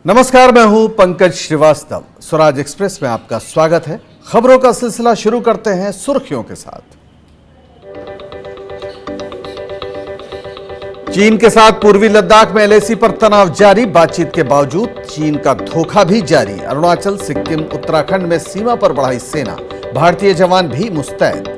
नमस्कार, मैं हूं पंकज श्रीवास्तव। स्वराज एक्सप्रेस में आपका स्वागत है। खबरों का सिलसिला शुरू करते हैं सुर्खियों के साथ। चीन के साथ पूर्वी लद्दाख में एलएसी पर तनाव जारी। बातचीत के बावजूद चीन का धोखा भी जारी। अरुणाचल, सिक्किम, उत्तराखंड में सीमा पर बढ़ाई सेना। भारतीय जवान भी मुस्तैद।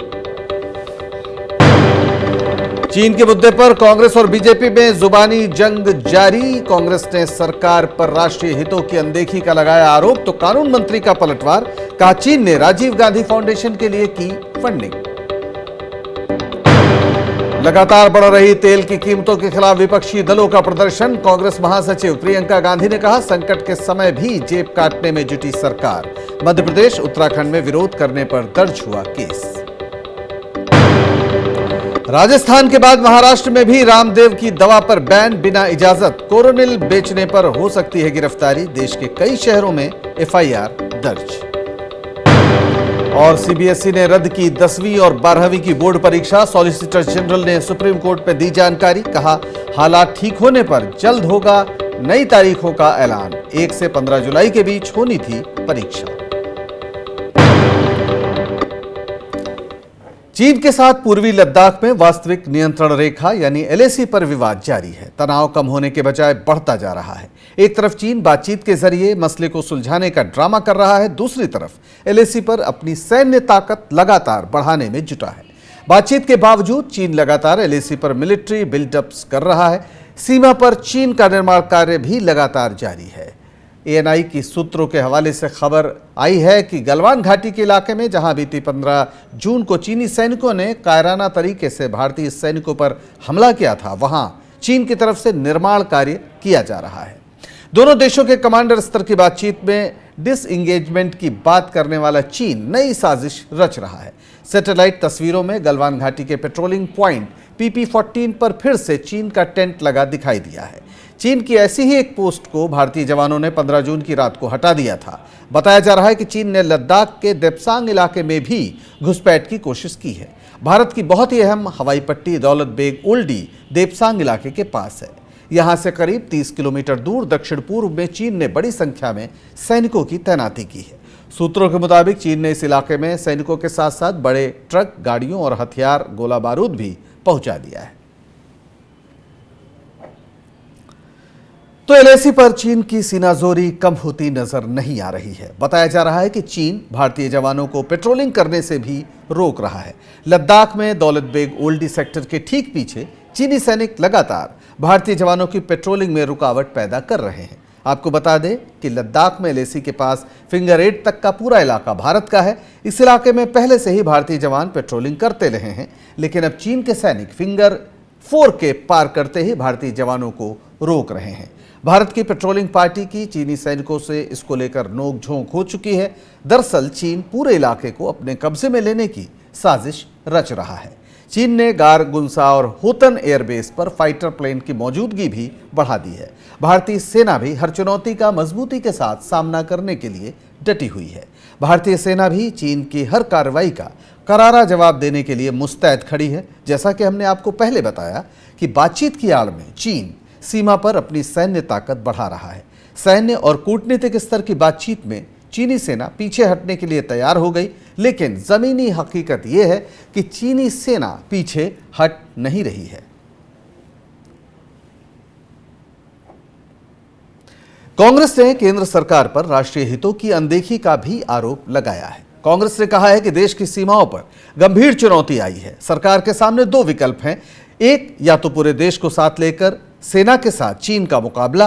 चीन के मुद्दे पर कांग्रेस और बीजेपी में जुबानी जंग जारी। कांग्रेस ने सरकार पर राष्ट्रीय हितों की अनदेखी का लगाया आरोप, तो कानून मंत्री का पलटवार। कहा चीन ने राजीव गांधी फाउंडेशन के लिए की फंडिंग। लगातार बढ़ रही तेल की कीमतों के खिलाफ विपक्षी दलों का प्रदर्शन। कांग्रेस महासचिव प्रियंका गांधी ने कहा संकट के समय भी जेब काटने में जुटी सरकार। मध्य प्रदेश, उत्तराखंड में विरोध करने पर दर्ज हुआ केस। राजस्थान के बाद महाराष्ट्र में भी रामदेव की दवा पर बैन। बिना इजाजत कोरोनिल बेचने पर हो सकती है गिरफ्तारी। देश के कई शहरों में एफआईआर दर्ज। और सीबीएसई ने रद्द की 10वीं और 12वीं की बोर्ड परीक्षा। सॉलिसिटर जनरल ने सुप्रीम कोर्ट में दी जानकारी। कहा हालात ठीक होने पर जल्द होगा नई तारीखों का ऐलान। 1 से 15 जुलाई के बीच होनी थी परीक्षा। चीन के साथ पूर्वी लद्दाख में वास्तविक नियंत्रण रेखा यानी एलएसी पर विवाद जारी है। तनाव कम होने के बजाय बढ़ता जा रहा है। एक तरफ चीन बातचीत के जरिए मसले को सुलझाने का ड्रामा कर रहा है, दूसरी तरफ एलएसी पर अपनी सैन्य ताकत लगातार बढ़ाने में जुटा है। बातचीत के बावजूद चीन लगातार एलएसी पर मिलिट्री बिल्डअप्स कर रहा है। सीमा पर चीन का निर्माण कार्य भी लगातार जारी है। एएनआई की सूत्रों के हवाले से खबर आई है कि गलवान घाटी के इलाके में जहां बीती 15 जून को चीनी सैनिकों ने कायराना तरीके से भारतीय सैनिकों पर हमला किया था, वहां चीन की तरफ से निर्माण कार्य किया जा रहा है। दोनों देशों के कमांडर स्तर की बातचीत में डिसएंगेजमेंट की बात करने वाला चीन नई साजिश रच रहा है। सैटेलाइट तस्वीरों में गलवान घाटी के पेट्रोलिंग पॉइंट PP-14 पर फिर से चीन का टेंट लगा दिखाई दिया है। चीन की ऐसी ही एक पोस्ट को भारतीय जवानों ने 15 जून की रात को हटा दिया था। बताया जा रहा है कि चीन ने लद्दाख के देप्सांग इलाके में भी घुसपैठ की कोशिश की है। भारत की बहुत ही अहम हवाई पट्टी दौलत बेग ओल्डी देप्सांग इलाके के पास है। यहां से करीब 30 किलोमीटर दूर दक्षिण पूर्व में चीन ने बड़ी संख्या में सैनिकों की तैनाती की है। सूत्रों के मुताबिक चीन ने इस इलाके में सैनिकों के साथ साथ बड़े ट्रक, गाड़ियों और हथियार, गोला बारूद भी पहुंचा दिया है। तो एलएसी पर चीन की सीनाजोरी कम होती नजर नहीं आ रही है। बताया जा रहा है कि चीन भारतीय जवानों को पेट्रोलिंग करने से भी रोक रहा है। लद्दाख में दौलत बेग ओल्डी सेक्टर के ठीक पीछे चीनी सैनिक लगातार भारतीय जवानों की पेट्रोलिंग में रुकावट पैदा कर रहे हैं। आपको बता दें कि लद्दाख में एलएसी के पास फिंगर 8 तक का पूरा इलाका भारत का है। इस इलाके में पहले से ही भारतीय जवान पेट्रोलिंग करते रहे हैं, लेकिन अब चीन के सैनिक फिंगर 4 के पार करते ही भारतीय जवानों को रोक रहे हैं। भारत की पेट्रोलिंग पार्टी की चीनी सैनिकों से इसको लेकर नोकझोंक हो चुकी है। दरअसल चीन पूरे इलाके को अपने कब्जे में लेने की साजिश रच रहा है। चीन ने गारगुंसा और होतन एयरबेस पर फाइटर प्लेन की मौजूदगी भी बढ़ा दी है। भारतीय सेना भी हर चुनौती का मजबूती के साथ सामना करने के लिए डटी हुई है। भारतीय सेना भी चीन की हर कार्रवाई का करारा जवाब देने के लिए मुस्तैद खड़ी है। जैसा कि हमने आपको पहले बताया कि बातचीत की आड़ में चीन सीमा पर अपनी सैन्य ताकत बढ़ा रहा है। सैन्य और कूटनीतिक स्तर की बातचीत में चीनी सेना पीछे हटने के लिए तैयार हो गई, लेकिन जमीनी हकीकत यह है कि चीनी सेना पीछे हट नहीं रही है। कांग्रेस ने केंद्र सरकार पर राष्ट्रीय हितों की अनदेखी का भी आरोप लगाया है। कांग्रेस ने कहा है कि देश की सीमाओं पर गंभीर चुनौती आई है। सरकार के सामने 2 विकल्प हैं। एक, या तो पूरे देश को साथ लेकर सेना के साथ चीन का मुकाबला,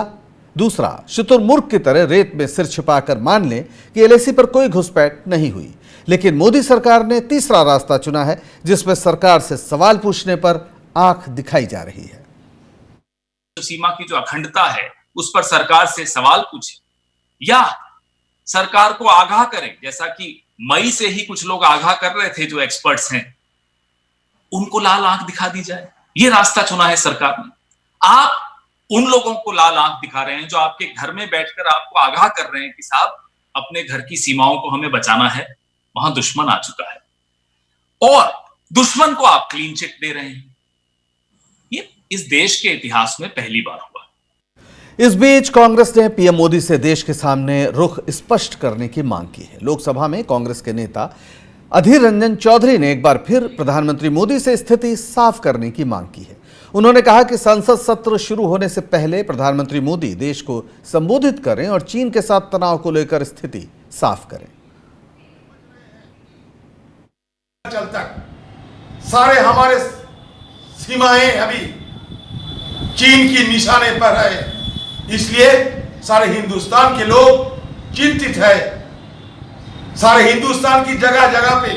दूसरा शुतुरमुर्ग की तरह रेत में सिर छिपाकर मान लें कि एलएसी पर कोई घुसपैठ नहीं हुई। लेकिन मोदी सरकार ने तीसरा रास्ता चुना है, जिसमें सरकार से सवाल पूछने पर आंख दिखाई जा रही है। सीमा की जो अखंडता है उस पर सरकार से सवाल पूछे या सरकार को आगाह करें, जैसा कि मई से ही कुछ लोग आगाह कर रहे थे जो एक्सपर्ट्स हैं, उनको लाल आंख दिखा दी जाए। ये रास्ता चुना है सरकार ने। आप उन लोगों को लाल आंख दिखा रहे हैं जो आपके घर में बैठकर आपको आगाह कर रहे हैं कि साहब अपने घर की सीमाओं को हमें बचाना है, वहां दुश्मन आ चुका है, और दुश्मन को आप क्लीन चिट दे रहे हैं। ये इस देश के इतिहास में पहली बार हुआ। इस बीच कांग्रेस ने पीएम मोदी से देश के सामने रुख स्पष्ट करने की मांग की है। लोकसभा में कांग्रेस के नेता अधीर रंजन चौधरी ने एक बार फिर प्रधानमंत्री मोदी से स्थिति साफ करने की मांग की है। उन्होंने कहा कि संसद सत्र शुरू होने से पहले प्रधानमंत्री मोदी देश को संबोधित करें और चीन के साथ तनाव को लेकर स्थिति साफ करें। चल तक सारे हमारे सीमाएं अभी चीन की निशाने पर है, इसलिए सारे हिंदुस्तान के लोग चिंतित है। सारे हिंदुस्तान की जगह जगह पे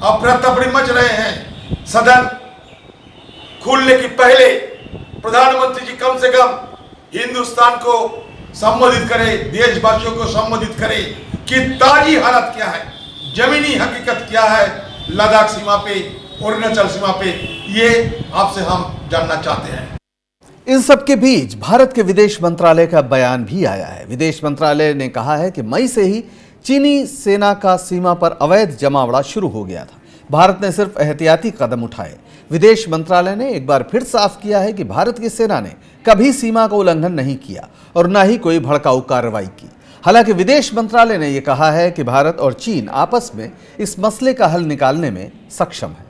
अफरा तफरी मच रहे हैं। सदन खुलने के पहले प्रधानमंत्री जी कम से कम हिंदुस्तान को संबोधित करे, देशवासियों को संबोधित करे कि ताजी हालत क्या है, जमीनी हकीकत क्या है लद्दाख सीमा पे, अरुणाचल सीमा पे, ये आपसे हम जानना चाहते हैं। इन सबके बीच भारत के विदेश मंत्रालय का बयान भी आया है। विदेश मंत्रालय ने कहा है कि मई से ही चीनी सेना का सीमा पर अवैध जमावड़ा शुरू हो गया था। भारत ने सिर्फ एहतियाती कदम उठाए। विदेश मंत्रालय ने एक बार फिर साफ किया है कि भारत की सेना ने कभी सीमा का उल्लंघन नहीं किया और न ही कोई भड़काऊ कार्रवाई की। हालांकि विदेश मंत्रालय ने यह कहा है कि भारत और चीन आपस में इस मसले का हल निकालने में सक्षम है।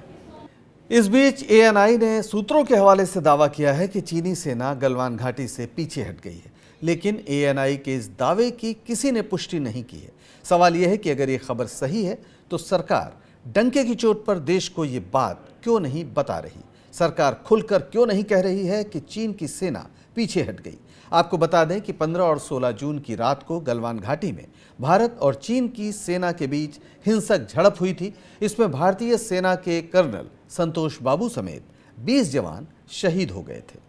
इस बीच एएनआई ने सूत्रों के हवाले से दावा किया है कि चीनी सेना गलवान घाटी से पीछे हट गई है, लेकिन एएनआई के इस दावे की किसी ने पुष्टि नहीं की है। सवाल यह है कि अगर ये खबर सही है तो सरकार डंके की चोट पर देश को ये बात क्यों नहीं बता रही? सरकार खुलकर क्यों नहीं कह रही है कि चीन की सेना पीछे हट गई? आपको बता दें कि 15 और 16 जून की रात को गलवान घाटी में भारत और चीन की सेना के बीच हिंसक झड़प हुई थी। इसमें भारतीय सेना के कर्नल संतोष बाबू समेत 20 जवान शहीद हो गए थे।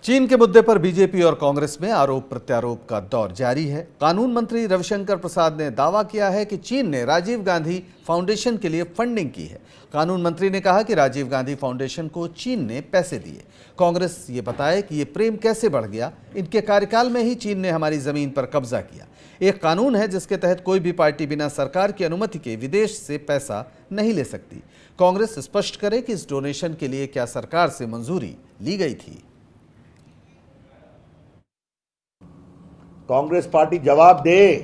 चीन के मुद्दे पर बीजेपी और कांग्रेस में आरोप प्रत्यारोप का दौर जारी है। कानून मंत्री रविशंकर प्रसाद ने दावा किया है कि चीन ने राजीव गांधी फाउंडेशन के लिए फंडिंग की है। कानून मंत्री ने कहा कि राजीव गांधी फाउंडेशन को चीन ने पैसे दिए। कांग्रेस ये बताए कि ये प्रेम कैसे बढ़ गया, इनके कार्यकाल में ही चीन ने हमारी जमीन पर कब्जा किया। एक कानून है जिसके तहत कोई भी पार्टी बिना सरकार की अनुमति के विदेश से पैसा नहीं ले सकती। कांग्रेस स्पष्ट करे कि इस डोनेशन के लिए क्या सरकार से मंजूरी ली गई थी। कांग्रेस पार्टी जवाब दे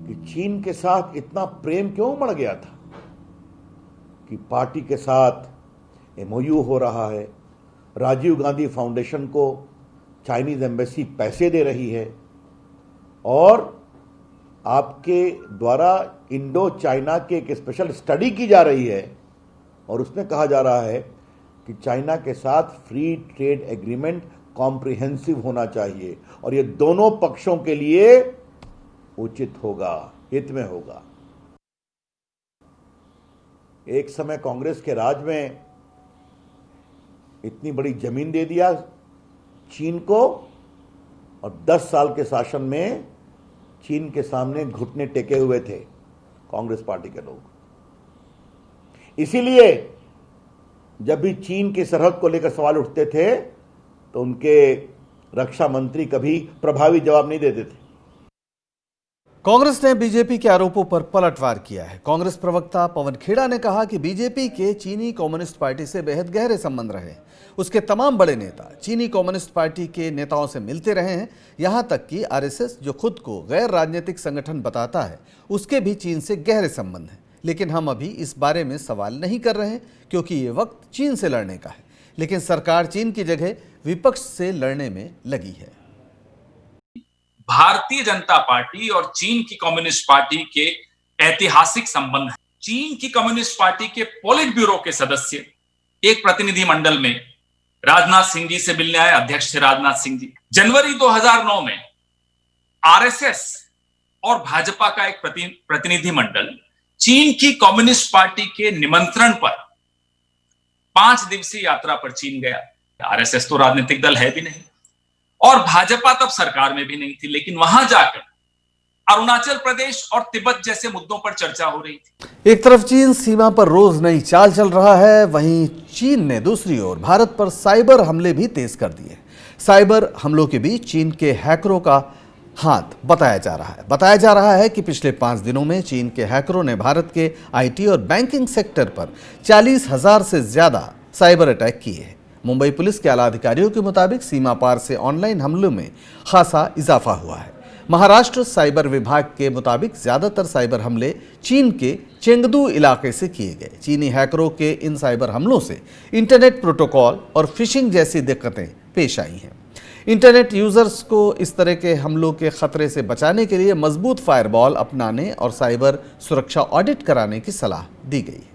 कि चीन के साथ इतना प्रेम क्यों उमड़ गया था कि पार्टी के साथ एमओयू हो रहा है, राजीव गांधी फाउंडेशन को चाइनीज एम्बेसी पैसे दे रही है और आपके द्वारा इंडो चाइना की एक स्पेशल स्टडी की जा रही है और उसमें कहा जा रहा है कि चाइना के साथ फ्री ट्रेड एग्रीमेंट कॉम्प्रिहेंसिव होना चाहिए और ये दोनों पक्षों के लिए उचित होगा, हित में होगा। एक समय कांग्रेस के राज में इतनी बड़ी जमीन दे दिया चीन को और 10 साल के शासन में चीन के सामने घुटने टेके हुए थे कांग्रेस पार्टी के लोग। इसीलिए जब भी चीन की सरहद को लेकर सवाल उठते थे तो उनके रक्षा मंत्री कभी प्रभावी जवाब नहीं देते थे। कांग्रेस ने बीजेपी के आरोपों पर पलटवार किया है। कांग्रेस प्रवक्ता पवन खेड़ा ने कहा कि बीजेपी के चीनी कम्युनिस्ट पार्टी से बेहद गहरे संबंध रहे हैं। उसके तमाम बड़े नेता चीनी कम्युनिस्ट पार्टी के नेताओं से मिलते रहे हैं। यहां तक कि आरएसएस, जो खुद को गैर राजनीतिक संगठन बताता है, उसके भी चीन से गहरे संबंध हैं। लेकिन हम अभी इस बारे में सवाल नहीं कर रहे हैं क्योंकि ये वक्त चीन से लड़ने का है। लेकिन सरकार चीन की जगह विपक्ष से लड़ने में लगी है। भारतीय जनता पार्टी और चीन की कम्युनिस्ट पार्टी के ऐतिहासिक संबंध हैं। चीन की कम्युनिस्ट पार्टी के पोलिट ब्यूरो के सदस्य एक प्रतिनिधि मंडल में राजनाथ सिंह जी से मिलने आए। अध्यक्ष थे राजनाथ सिंह जी। जनवरी 2009 में आरएसएस और भाजपा का एक प्रतिनिधि मंडल चीन की कम्युनिस्ट पार्टी के निमंत्रण पर 5 दिवसीय यात्रा पर चीन गया। आरएसएस तो राजनीतिक दल है भी नहीं और भाजपा तब सरकार में भी नहीं थी, लेकिन वहां जाकर अरुणाचल प्रदेश और तिब्बत जैसे मुद्दों पर चर्चा हो रही थी। एक तरफ चीन सीमा पर रोज नई चाल चल रहा है, वहीं चीन ने दूसरी ओर भारत पर साइबर हमले भी तेज कर दिए। साइबर हमलों के बीच चीन के हैकरों का हाथ बताया जा रहा है कि पिछले 5 दिनों में चीन के हैकरों ने भारत के आईटी और बैंकिंग सेक्टर पर 40,000 से ज्यादा साइबर अटैक किए हैं। मुंबई पुलिस के आला अधिकारियों के मुताबिक सीमा पार से ऑनलाइन हमलों में खासा इजाफा हुआ है। महाराष्ट्र साइबर विभाग के मुताबिक ज्यादातर साइबर हमले चीन के चेंगदू इलाके से किए गए। चीनी हैकरों के इन साइबर हमलों से इंटरनेट प्रोटोकॉल और फिशिंग जैसी दिक्कतें पेश आई हैं। इंटरनेट यूजर्स को इस तरह के हमलों के खतरे से बचाने के लिए मजबूत फायरवॉल अपनाने और साइबर सुरक्षा ऑडिट कराने की सलाह दी गई है।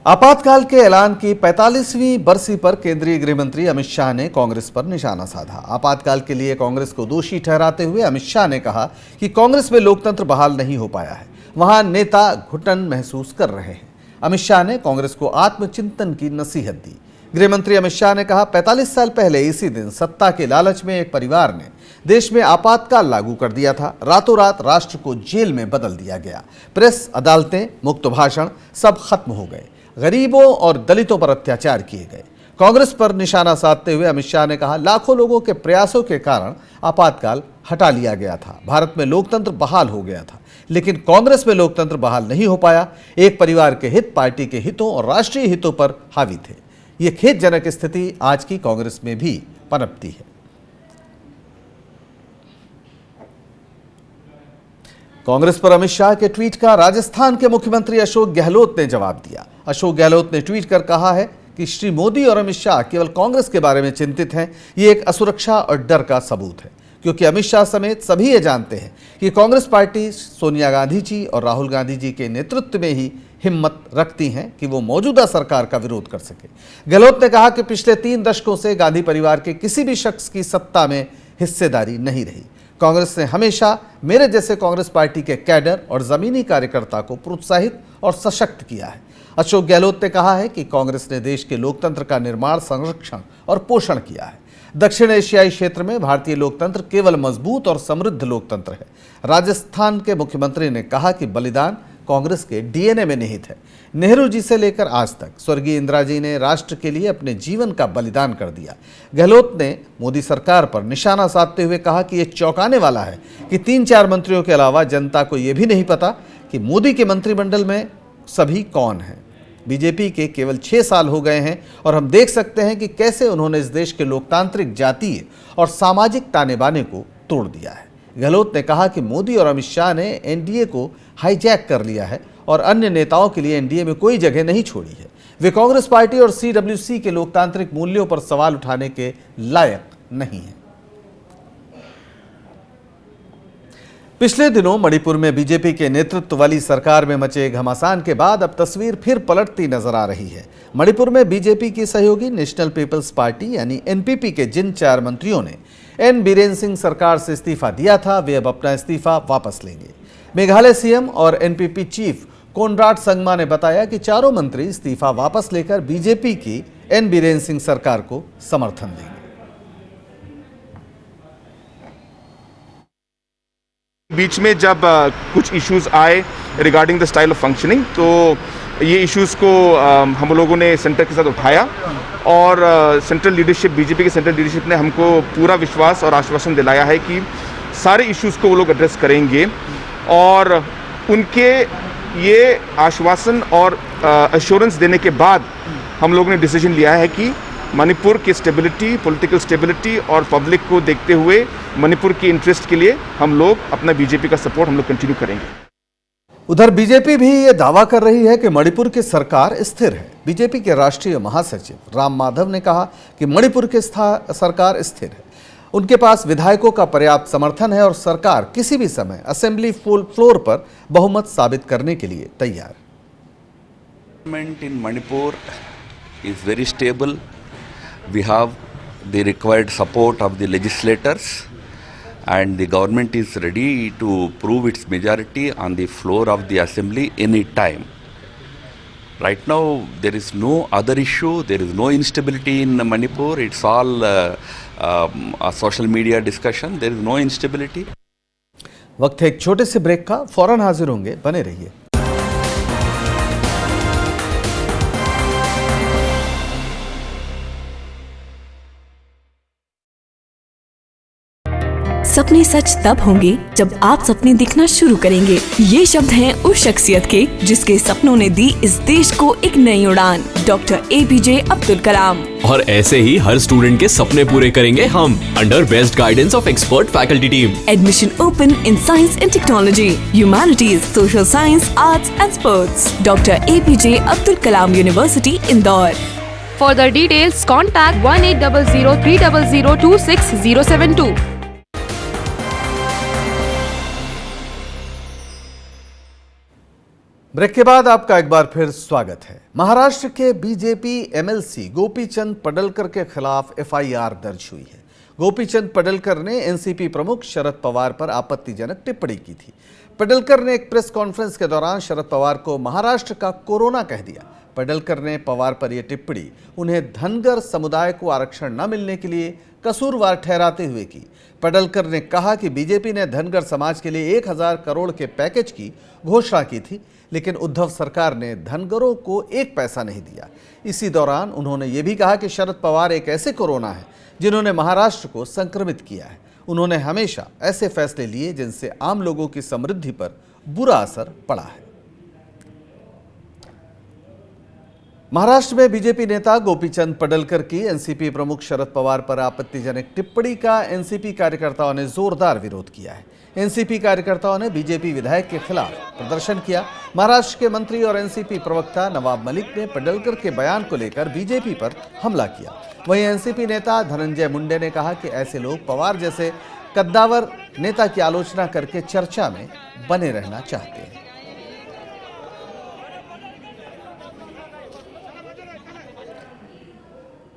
आपातकाल के ऐलान की 45वीं बरसी पर केंद्रीय गृह मंत्री अमित शाह ने कांग्रेस पर निशाना साधा। आपातकाल के लिए कांग्रेस को दोषी ठहराते हुए अमित शाह ने कहा कि कांग्रेस में लोकतंत्र बहाल नहीं हो पाया है, वहां नेता घुटन महसूस कर रहे हैं। अमित शाह ने कांग्रेस को आत्मचिंतन की नसीहत दी। गृह मंत्री अमित शाह ने कहा, 45 साल पहले इसी दिन सत्ता के लालच में एक परिवार ने देश में आपातकाल लागू कर दिया था। रातों रात राष्ट्र को जेल में बदल दिया गया। प्रेस, अदालतें, मुक्त भाषण सब खत्म हो गए। गरीबों और दलितों पर अत्याचार किए गए। कांग्रेस पर निशाना साधते हुए अमित शाह ने कहा, लाखों लोगों के प्रयासों के कारण आपातकाल हटा लिया गया था। भारत में लोकतंत्र बहाल हो गया था, लेकिन कांग्रेस में लोकतंत्र बहाल नहीं हो पाया। एक परिवार के हित पार्टी के हितों और राष्ट्रीय हितों पर हावी थे। ये खेदजनक स्थिति आज की कांग्रेस में भी पनपती है। कांग्रेस पर अमित शाह के ट्वीट का राजस्थान के मुख्यमंत्री अशोक गहलोत ने जवाब दिया। अशोक गहलोत ने ट्वीट कर कहा है कि श्री मोदी और अमित शाह केवल कांग्रेस के बारे में चिंतित हैं। ये एक असुरक्षा और डर का सबूत है, क्योंकि अमित शाह समेत सभी ये जानते हैं कि कांग्रेस पार्टी सोनिया गांधी जी और राहुल गांधी जी के नेतृत्व में ही हिम्मत रखती हैं कि वो मौजूदा सरकार का विरोध कर सके। गहलोत ने कहा कि पिछले 3 दशकों से गांधी परिवार के किसी भी शख्स की सत्ता में हिस्सेदारी नहीं रही। कांग्रेस ने हमेशा मेरे जैसे कांग्रेस पार्टी के कैडर और जमीनी कार्यकर्ता को प्रोत्साहित और सशक्त किया है। अशोक गहलोत ने कहा है कि कांग्रेस ने देश के लोकतंत्र का निर्माण, संरक्षण और पोषण किया है। दक्षिण एशियाई क्षेत्र में भारतीय लोकतंत्र केवल मजबूत और समृद्ध लोकतंत्र है। राजस्थान के मुख्यमंत्री ने कहा कि बलिदान कांग्रेस के डीएनए में निहित है। नेहरू जी से लेकर आज तक स्वर्गीय इंदिरा जी ने राष्ट्र के लिए अपने जीवन का बलिदान कर दिया। गहलोत ने मोदी सरकार पर निशाना साधते हुए कहा कि यह चौंकाने वाला है कि 3-4 मंत्रियों के अलावा जनता को यह भी नहीं पता कि मोदी के मंत्रिमंडल में सभी कौन हैं। बीजेपी के केवल 6 साल हो गए हैं और हम देख सकते हैं कि कैसे उन्होंने इस देश के लोकतांत्रिक, जातीय और सामाजिक ताने बाने को तोड़ दिया है। गहलोत ने कहा कि मोदी और अमित शाह ने एनडीए को हाईजैक कर लिया है और अन्य नेताओं के लिए एनडीए में कोई जगह नहीं छोड़ी है। वे कांग्रेस पार्टी और सीडब्ल्यूसी के लोकतांत्रिक मूल्यों पर सवाल उठाने के लायक नहीं है। पिछले दिनों मणिपुर में बीजेपी के नेतृत्व वाली सरकार में मचे घमासान के बाद अब तस्वीर फिर पलटती नजर आ रही है। मणिपुर में बीजेपी की सहयोगी नेशनल पीपल्स पार्टी यानी एनपीपी के जिन 4 मंत्रियों ने एन बीरेन सिंह सरकार से इस्तीफा दिया था, वे अब अपना इस्तीफा वापस लेंगे। मेघालय सीएम और एनपीपी चीफ कोनराड संगमा ने बताया कि चारों मंत्री इस्तीफा वापस लेकर बीजेपी की एन बीरेन सिंह सरकार को समर्थन देंगे। बीच में जब कुछ इश्यूज आए regarding the style of functioning, तो ये इश्यूज को हम लोगों ने सेंटर के साथ उठाया और सेंट्रल लीडरशिप, बीजेपी की सेंट्रल लीडरशिप ने हमको पूरा विश्वास और आश्वासन दिलाया है कि सारे इश्यूज को वो लोग एड्रेस करेंगे। और उनके ये आश्वासन और एश्योरेंस देने के बाद हम लोगों ने डिसीजन लिया है कि मणिपुर की स्टेबिलिटी, पॉलिटिकल स्टेबिलिटी और पब्लिक को देखते हुए मणिपुर की इंटरेस्ट के लिए हम लोग अपना बीजेपी का सपोर्ट हम लोग कंटिन्यू करेंगे। उधर बीजेपी भी ये दावा कर रही है कि मणिपुर की सरकार स्थिर है। बीजेपी के राष्ट्रीय महासचिव राम माधव ने कहा कि मणिपुर की सरकार स्थिर है। उनके पास विधायकों का पर्याप्त समर्थन है और सरकार किसी भी समय असेंबली फ्लोर पर बहुमत साबित करने के लिए तैयार। Government in Manipur is very stable. We have the required support of the legislators, and the government is ready to prove its majority on the floor of the assembly any time. Right now, there is no other issue. There is no instability in Manipur. It's all a social media discussion. There is no instability. वक्त है एक छोटे से break का, फौरन हाजिर होंगे, बने रहिए। सपने सच तब होंगे जब आप सपने दिखना शुरू करेंगे। ये शब्द हैं उस शख्सियत के जिसके सपनों ने दी इस देश को एक नई उड़ान, डॉक्टर APJ अब्दुल कलाम। और ऐसे ही हर स्टूडेंट के सपने पूरे करेंगे हम, under best guidance of expert faculty team. Admission open in Science and Technology, Humanities, Social Science, Arts and Sports. Dr. APJ Abdul Kalam University, Indore. For the details, contact 1800-300-26072. Break के बाद आपका एक बार फिर स्वागत है। महाराष्ट्र के बीजेपी MLC गोपीचंद पडलकर के खिलाफ FIR दर्ज हुई है। गोपीचंद पडलकर ने एनसीपी प्रमुख शरद पवार पर आपत्तिजनक टिप्पणी की थी। पडलकर ने एक प्रेस कॉन्फ्रेंस के दौरान शरद पवार को महाराष्ट्र का कोरोना कह दिया। पडलकर ने पवार पर यह टिप्पणी उन्हें धनगर समुदाय को आरक्षण न मिलने के लिए कसूरवार ठहराते हुए की। पडलकर ने कहा कि बीजेपी ने धनगर समाज के लिए 1000 करोड़ के पैकेज की घोषणा की थी, लेकिन उद्धव सरकार ने धनगरों को एक पैसा नहीं दिया। इसी दौरान उन्होंने ये भी कहा कि शरद पवार एक ऐसे कोरोना है जिन्होंने महाराष्ट्र को संक्रमित किया है। उन्होंने हमेशा ऐसे फैसले लिए जिनसे आम लोगों की समृद्धि पर बुरा असर पड़ा है। महाराष्ट्र में बीजेपी नेता गोपीचंद पडलकर की एनसीपी प्रमुख शरद पवार पर आपत्तिजनक टिप्पणी का एनसीपी कार्यकर्ताओं ने जोरदार विरोध किया है। एनसीपी कार्यकर्ताओं ने बीजेपी विधायक के खिलाफ प्रदर्शन किया। महाराष्ट्र के मंत्री और एनसीपी प्रवक्ता नवाब मलिक ने पडलकर के बयान को लेकर बीजेपी पर हमला किया। वहीं एनसीपी नेता धनंजय मुंडे ने कहा कि ऐसे लोग पवार जैसे कद्दावर नेता की आलोचना करके चर्चा में बने रहना चाहते हैं।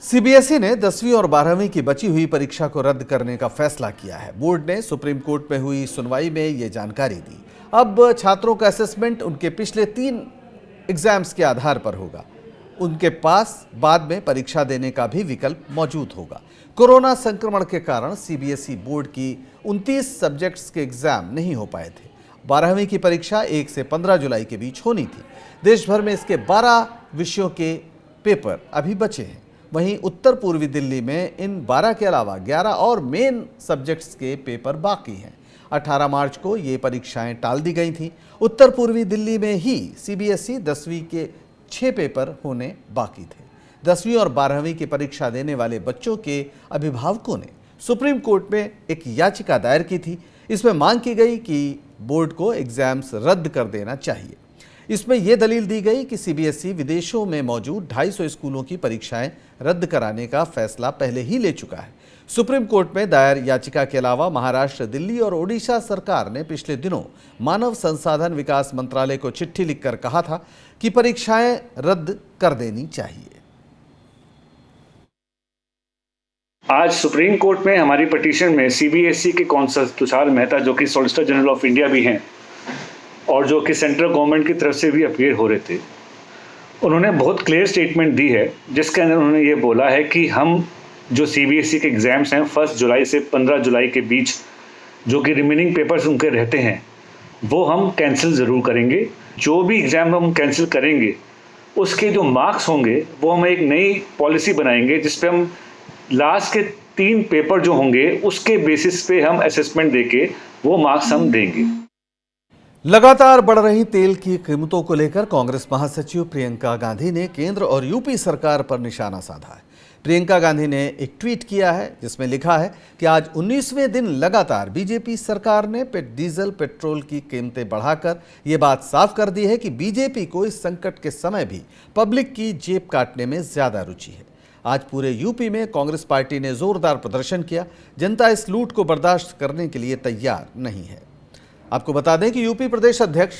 सीबीएसई ने 10वीं और 12वीं की बची हुई परीक्षा को रद्द करने का फैसला किया है। बोर्ड ने सुप्रीम कोर्ट में हुई सुनवाई में ये जानकारी दी। अब छात्रों का असेसमेंट उनके पिछले 3 एग्जाम्स के आधार पर होगा। उनके पास बाद में परीक्षा देने का भी विकल्प मौजूद होगा। कोरोना संक्रमण के कारण सीबीएसई बोर्ड की 29 सब्जेक्ट्स के एग्जाम नहीं हो पाए थे। 12वीं की परीक्षा 1 से 15 जुलाई के बीच होनी थी। देश भर में इसके 12 विषयों के पेपर अभी बचे हैं। वहीं उत्तर पूर्वी दिल्ली में इन 12 के अलावा 11 और मेन सब्जेक्ट्स के पेपर बाकी हैं। 18 मार्च को ये परीक्षाएं टाल दी गई थीं। उत्तर पूर्वी दिल्ली में ही सीबीएसई 10वीं के 6 पेपर होने बाकी थे। 10वीं और 12वीं की परीक्षा देने वाले बच्चों के अभिभावकों ने सुप्रीम कोर्ट में एक याचिका दायर की थी। इसमें मांग की गई कि बोर्ड को एग्जाम्स रद्द कर देना चाहिए। इसमें यह दलील दी गई कि सीबीएसई विदेशों में मौजूद 250 स्कूलों की परीक्षाएं रद्द कराने का फैसला पहले ही ले चुका है। सुप्रीम कोर्ट में दायर याचिका के अलावा महाराष्ट्र, दिल्ली और ओडिशा सरकार ने पिछले दिनों मानव संसाधन विकास मंत्रालय को चिट्ठी लिखकर कहा था कि परीक्षाएं रद्द कर देनी चाहिए। आज सुप्रीम कोर्ट में हमारी पिटीशन में सीबीएसई के कौंसल तुषार मेहता, जो कि सॉलिसिटर जनरल ऑफ इंडिया भी हैं और जो कि सेंट्रल गवर्नमेंट की तरफ से भी अपीयर हो रहे थे, उन्होंने बहुत क्लियर स्टेटमेंट दी है, जिसके अंदर उन्होंने ये बोला है कि हम जो सीबीएसई के एग्ज़ाम्स हैं 1 जुलाई से 15 जुलाई के बीच जो कि रिमेनिंग पेपर्स उनके रहते हैं, वो हम कैंसिल ज़रूर करेंगे। जो भी एग्ज़ाम हम कैंसिल करेंगे उसके जो मार्क्स होंगे वो हम एक नई पॉलिसी बनाएंगे, जिस पे हम लास्ट के 3 पेपर जो होंगे उसके बेसिस पे हम असेसमेंट देके वो मार्क्स हम देंगे। लगातार बढ़ रही तेल की कीमतों को लेकर कांग्रेस महासचिव प्रियंका गांधी ने केंद्र और यूपी सरकार पर निशाना साधा है। प्रियंका गांधी ने एक ट्वीट किया है जिसमें लिखा है कि आज 19वें दिन लगातार बीजेपी सरकार ने डीजल पेट्रोल की कीमतें बढ़ाकर ये बात साफ कर दी है कि बीजेपी को इस संकट के समय भी पब्लिक की जेब काटने में ज्यादा रुचि है। आज पूरे यूपी में कांग्रेस पार्टी ने जोरदार प्रदर्शन किया। जनता इस लूट को बर्दाश्त करने के लिए तैयार नहीं है। आपको बता दें कि यूपी प्रदेश अध्यक्ष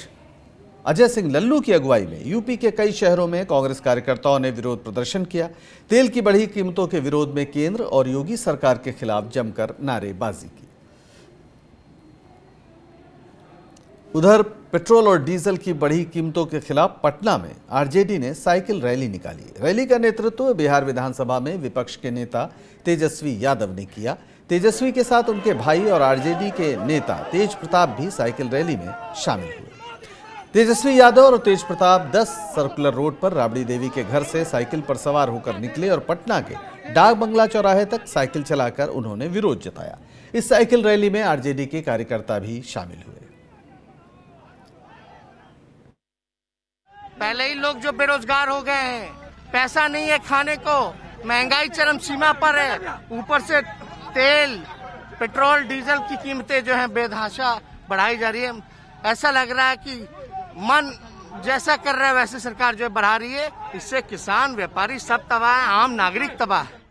अजय सिंह लल्लू की अगुवाई में यूपी के कई शहरों में कांग्रेस कार्यकर्ताओं ने विरोध प्रदर्शन किया। तेल की बढ़ी कीमतों के विरोध में केंद्र और योगी सरकार के खिलाफ जमकर नारेबाजी की। उधर पेट्रोल और डीजल की बढ़ी कीमतों के खिलाफ पटना में आरजेडी ने साइकिल रैली निकाली। रैली का नेतृत्व बिहार विधानसभा में विपक्ष के नेता तेजस्वी यादव ने किया। तेजस्वी के साथ उनके भाई और आरजेडी के नेता तेज प्रताप भी साइकिल रैली में शामिल हुए। तेजस्वी यादव और तेज प्रताप 10 सर्कुलर रोड पर राबड़ी देवी के घर से साइकिल पर सवार होकर निकले और पटना के डाक बंगला चौराहे तक साइकिल चलाकर उन्होंने विरोध जताया। इस साइकिल रैली में आरजेडी के कार्यकर्ता भी शामिल हुए। पहले ही लोग जो बेरोजगार हो गए हैं, पैसा नहीं है खाने को, महंगाई चरम सीमा पर है, ऊपर से तेल, पेट्रोल, डीजल की कीमतें जो हैं बेतहाशा बढ़ाई जा रही है। ऐसा लग रहा है कि मन जैसा कर रहा है वैसे सरकार जो है बढ़ा रही है। इससे किसान, व्यापारी सब तबाह है, आम नागरिक तबाह है।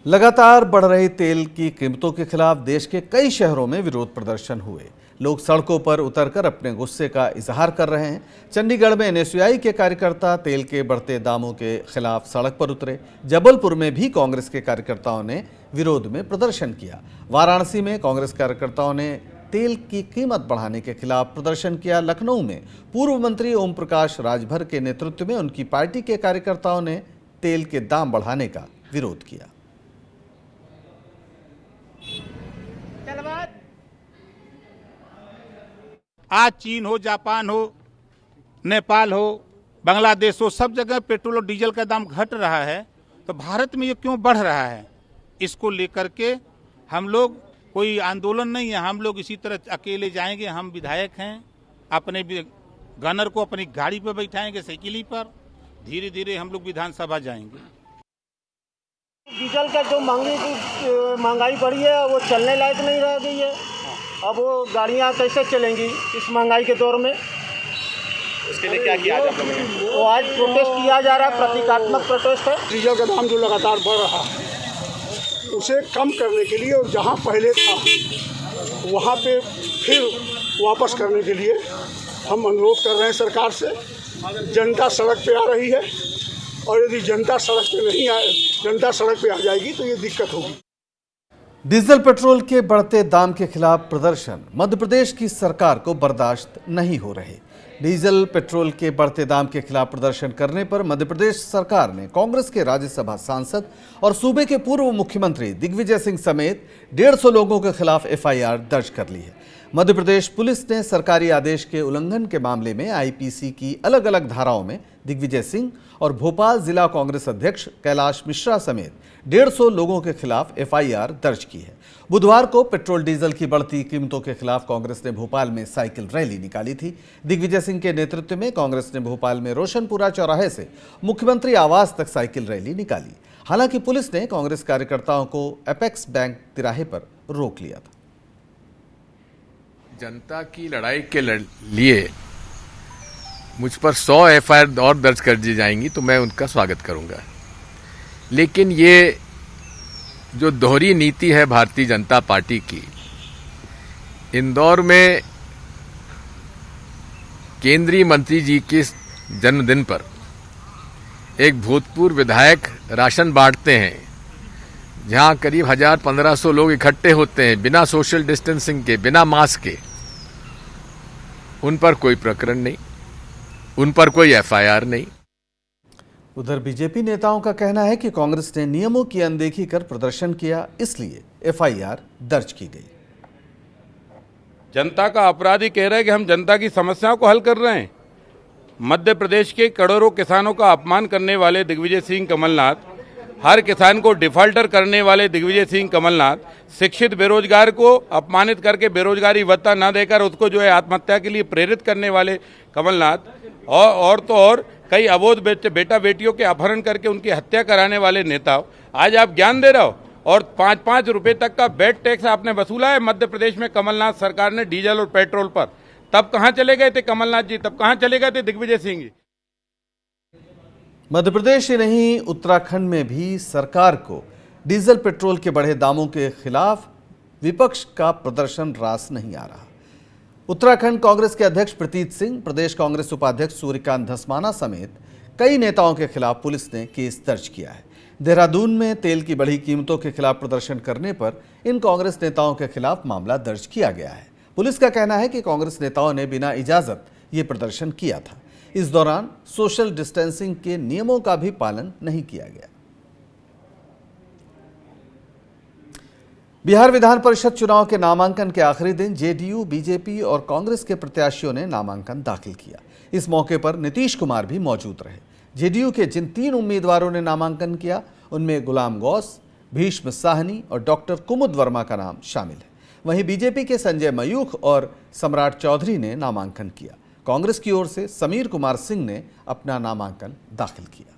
लगातार बढ़ रही तेल की कीमतों के खिलाफ देश के कई शहरों में विरोध प्रदर्शन हुए। लोग सड़कों पर उतरकर अपने गुस्से का इजहार कर रहे हैं। चंडीगढ़ में एनएसयूआई के कार्यकर्ता तेल के बढ़ते दामों के खिलाफ सड़क पर उतरे। जबलपुर में भी कांग्रेस के कार्यकर्ताओं ने विरोध में प्रदर्शन किया। वाराणसी में कांग्रेस कार्यकर्ताओं ने तेल की कीमत बढ़ाने के खिलाफ प्रदर्शन किया। लखनऊ में पूर्व मंत्री ओम प्रकाश राजभर के नेतृत्व में उनकी पार्टी के कार्यकर्ताओं ने तेल के दाम बढ़ाने का विरोध किया। आज चीन हो, जापान हो, नेपाल हो, बांग्लादेश हो, सब जगह पेट्रोल और डीजल का दाम घट रहा है, तो भारत में ये क्यों बढ़ रहा है? इसको लेकर के हम लोग, कोई आंदोलन नहीं है, हम लोग इसी तरह अकेले जाएंगे। हम विधायक हैं, अपने गनर को अपनी गाड़ी पर बैठाएंगे, साइकिल पर, धीरे धीरे हम लोग विधानसभा जाएंगे। डीजल का जो महंगाई बढ़ी है वो चलने लायक नहीं रह गई है। अब वो गाड़ियाँ कैसे चलेंगी इस महंगाई के दौर में? इसके लिए क्या किया आज आप लोगों ने? वो आज प्रोटेस्ट किया जा रहा है, प्रतीकात्मक प्रोटेस्ट है। डीजल का दाम जो लगातार बढ़ रहा है उसे कम करने के लिए और जहाँ पहले था वहाँ पे फिर वापस करने के लिए हम अनुरोध कर रहे हैं सरकार से। जनता सड़क पे आ रही है और यदि जनता सड़क पे नहीं आए, जनता सड़क पे आ जाएगी तो ये दिक्कत होगी। डीजल पेट्रोल के बढ़ते दाम के खिलाफ प्रदर्शन मध्य प्रदेश की सरकार को बर्दाश्त नहीं हो रहे। डीजल पेट्रोल के बढ़ते दाम के खिलाफ प्रदर्शन करने पर मध्य प्रदेश सरकार ने कांग्रेस के राज्यसभा सांसद और सूबे के पूर्व मुख्यमंत्री दिग्विजय सिंह समेत 150 लोगों के खिलाफ एफआईआर दर्ज कर ली है। मध्य प्रदेश पुलिस ने सरकारी आदेश के उल्लंघन के मामले में आईपीसी की अलग अलग धाराओं में दिग्विजय सिंह और भोपाल जिला कांग्रेस अध्यक्ष कैलाश मिश्रा समेत 150 लोगों के खिलाफ एफआईआर दर्ज की है। बुधवार को पेट्रोल डीजल की बढ़ती कीमतों के खिलाफ कांग्रेस ने भोपाल में साइकिल रैली निकाली थी। दिग्विजय सिंह के नेतृत्व में कांग्रेस ने भोपाल में रोशनपुरा चौराहे से मुख्यमंत्री आवास तक साइकिल रैली निकाली। हालांकि पुलिस ने कांग्रेस कार्यकर्ताओं को अपेक्स बैंक तिराहे पर रोक लिया था। जनता की लड़ाई के लिए मुझ पर 100 एफआईआर और दर्ज कर दी जाएंगी तो मैं उनका स्वागत करूंगा। लेकिन ये जो दोहरी नीति है भारतीय जनता पार्टी की, इंदौर में केंद्रीय मंत्री जी के जन्मदिन पर एक भूतपूर्व विधायक राशन बांटते हैं, जहां करीब 1000-1500 लोग इकट्ठे होते हैं बिना सोशल डिस्टेंसिंग के, बिना मास्क के। उन पर कोई प्रकरण नहीं, उन पर कोई एफआईआर नहीं। उधर बीजेपी नेताओं का कहना है कि कांग्रेस ने नियमों की अनदेखी कर प्रदर्शन किया, इसलिए एफआईआर दर्ज की गई। जनता का अपराधी कह रहे हैं कि हम जनता की समस्याओं को हल कर रहे हैं। मध्य प्रदेश के करोड़ों किसानों का अपमान करने वाले दिग्विजय सिंह कमलनाथ, हर किसान को डिफाल्टर करने वाले दिग्विजय सिंह कमलनाथ, शिक्षित बेरोजगार को अपमानित करके बेरोजगारी भत्ता न देकर उसको जो है आत्महत्या के लिए प्रेरित करने वाले कमलनाथ, और तो और कई अबोध बेटा बेटियों के अपहरण करके उनकी हत्या कराने वाले नेता, आज आप ज्ञान दे रहे हो। और 5-5 रुपए तक का वेट टैक्स आपने वसूला है मध्य प्रदेश में कमलनाथ सरकार ने डीजल और पेट्रोल पर। तब कहां चले गए थे कमलनाथ जी? तब कहां चले गए थे दिग्विजय सिंह जी? मध्य प्रदेश ही नहीं, उत्तराखंड में भी सरकार को डीजल पेट्रोल के बढ़े दामों के खिलाफ विपक्ष का प्रदर्शन रास नहीं आ रहा। उत्तराखंड कांग्रेस के अध्यक्ष प्रतीत सिंह, प्रदेश कांग्रेस उपाध्यक्ष सूर्यकांत धस्माना समेत कई नेताओं के खिलाफ पुलिस ने केस दर्ज किया है। देहरादून में तेल की बढ़ी कीमतों के खिलाफ प्रदर्शन करने पर इन कांग्रेस नेताओं के खिलाफ मामला दर्ज किया गया है। पुलिस का कहना है कि कांग्रेस नेताओं ने बिना इजाजत ये प्रदर्शन किया था। इस दौरान सोशल डिस्टेंसिंग के नियमों का भी पालन नहीं किया गया। बिहार विधान परिषद चुनाव के नामांकन के आखिरी दिन जेडीयू, बीजेपी और कांग्रेस के प्रत्याशियों ने नामांकन दाखिल किया। इस मौके पर नीतीश कुमार भी मौजूद रहे। जेडीयू के जिन 3 उम्मीदवारों ने नामांकन किया उनमें गुलाम गौस, भीष्म साहनी और डॉक्टर कुमुद वर्मा का नाम शामिल है। वहीं बीजेपी के संजय मयूख और सम्राट चौधरी ने नामांकन किया। कांग्रेस की ओर से समीर कुमार सिंह ने अपना नामांकन दाखिल किया।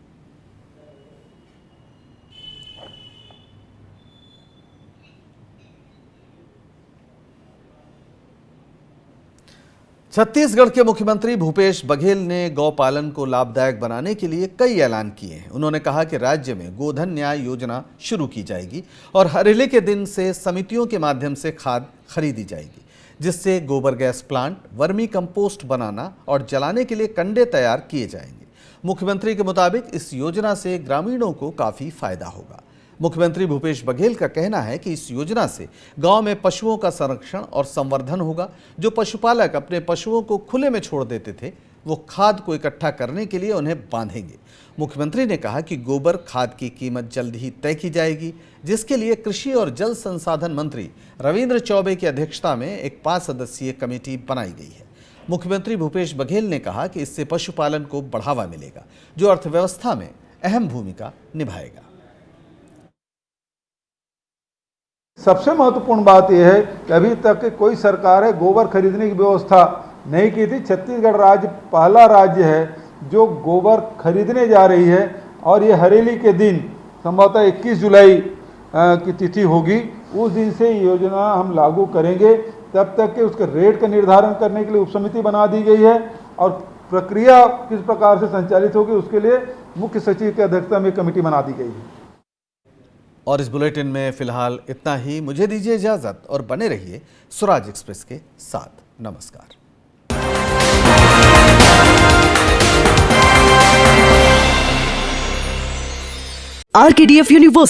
छत्तीसगढ़ के मुख्यमंत्री भूपेश बघेल ने गौपालन को लाभदायक बनाने के लिए कई ऐलान किए हैं। उन्होंने कहा कि राज्य में गोधन न्याय योजना शुरू की जाएगी और हरेले के दिन से समितियों के माध्यम से खाद खरीदी जाएगी, जिससे गोबर गैस प्लांट, वर्मी कंपोस्ट बनाना और जलाने के लिए कंडे तैयार किए जाएंगे। मुख्यमंत्री के मुताबिक इस योजना से ग्रामीणों को काफ़ी फायदा होगा। मुख्यमंत्री भूपेश बघेल का कहना है कि इस योजना से गांव में पशुओं का संरक्षण और संवर्धन होगा। जो पशुपालक अपने पशुओं को खुले में छोड़ देते थे, वो खाद को इकट्ठा करने के लिए उन्हें बांधेंगे। मुख्यमंत्री ने कहा कि गोबर खाद की कीमत जल्द ही तय की जाएगी, जिसके लिए कृषि और जल संसाधन मंत्री रविंद्र चौबे की अध्यक्षता में एक 5 सदस्यीय कमेटी बनाई गई है। मुख्यमंत्री भूपेश बघेल ने कहा कि इससे पशुपालन को बढ़ावा मिलेगा, जो अर्थव्यवस्था में अहम भूमिका निभाएगा। सबसे महत्वपूर्ण बात यह है कि अभी तक कोई सरकार है गोबर खरीदने की व्यवस्था नहीं की थी। छत्तीसगढ़ राज्य पहला राज्य है जो गोबर खरीदने जा रही है और ये हरेली के दिन संभवतः 21 जुलाई की तिथि होगी, उस दिन से योजना हम लागू करेंगे। तब तक के उसके रेट का निर्धारण करने के लिए उपसमिति बना दी गई है और प्रक्रिया किस प्रकार से संचालित होगी उसके लिए मुख्य सचिव की अध्यक्षता में कमेटी बना दी गई है। और इस बुलेटिन में फिलहाल इतना ही। मुझे दीजिए इजाजत और बने रहिए स्वराज एक्सप्रेस के साथ। नमस्कार। RKDF university